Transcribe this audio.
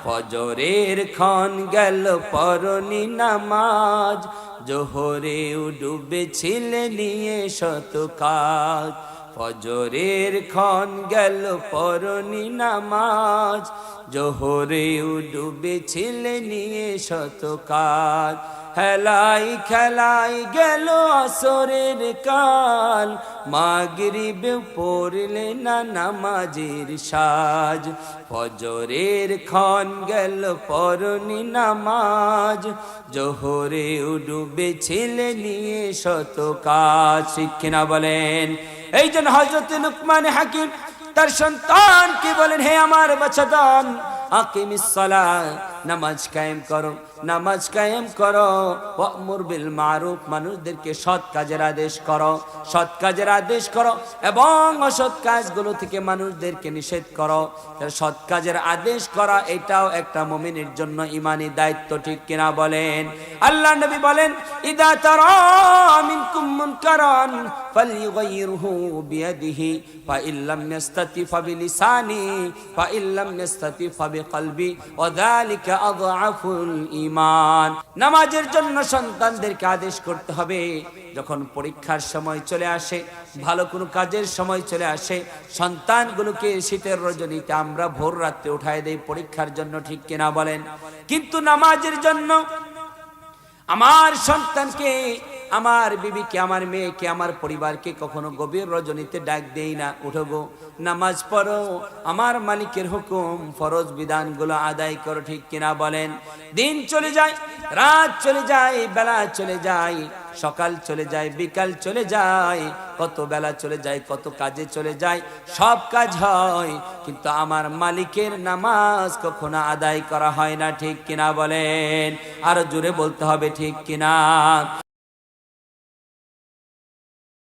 ফজরের ক্ষণ গেল পরনি নামাজ, জোহরেও ডুবেছিলে নিয়ে শত কাজ। ফজরের ক্ষণ গেল পরনি নামাজ, জোহরেও ডুবেছিলে নিয়ে শত কাজ। হেলাই খেলাই গেল আসরের কাল, মাগরিবে পড়লে না নামাজের সাজ। ফজরের ক্ষণ গেল পরনি নামাজ, জোহরেও ডুবেছিলে নিয়ে শত কাজ। ঠিক কিনা বলেন? এই জন্য হযরত লুকমান হাকিম তার সন্তানকে বলেন, হে আমার বাচ্চাদান, আকিমিস সালাহ, নামাজ কায়েম করো, নামাজ কায়েম করো। ওয়ামুর বিল মারুফ, মানুষদেরকে সৎ কাজের আদেশ করো, সৎ কাজের আদেশ করো এবং অসৎ কাজগুলো থেকে মানুষদেরকে নিষেধ করো। সৎ কাজের আদেশ করা এটাও একটা মুমিনের জন্য ঈমানি দায়িত্ব। ঠিক কিনা বলেন? আল্লাহ নবী বলেন, ইদা তারা মিনকুম মুনকারান ফালইয়ুগাইয়িরহু বিয়াদিহি ফাইল্লাম ইয়াস্তাতি ফাবিলিসানি ফাইল্লাম ইয়াস্তাতি ফাবিকলবি ওয়া যালিকা আযআফুল ঈমান। নামাজের জন্য সন্তানদেরকে আদেশ করতে হবে। যখন পরীক্ষার সময় চলে আসে, ভালো কোনো কাজের সময় চলে আসে, সন্তানগুলোকে শীতের রজনীতে আমরা ভোর রাত্রে উঠায় দেই পরীক্ষার জন্য। ঠিক কিনা বলেন? কিন্তু নামাজের জন্য আমার সন্তানকে, আমার বিবিকে, আমার মেয়েকে, আমার পরিবারকে কখনো গভীর রজনীতে ডাক দেই না, উঠো গো, নামাজ পড়ো, আমার মালিকের হুকুম ফরজ বিধানগুলো আদায় করো। ঠিক কিনা বলেন? দিন চলে যায়, রাত চলে যায়, বেলা চলে যায়, সকাল চলে যায়, বিকাল চলে যায়, কত বেলা চলে যায়, কত কাজে চলে যায়, সব কাজ হয়, কিন্তু আমার মালিকের নামাজ কখনো আদায় করা হয় না। ঠিক কিনা বলেন? আরো জোরে বলতে হবে, ঠিক কিনা?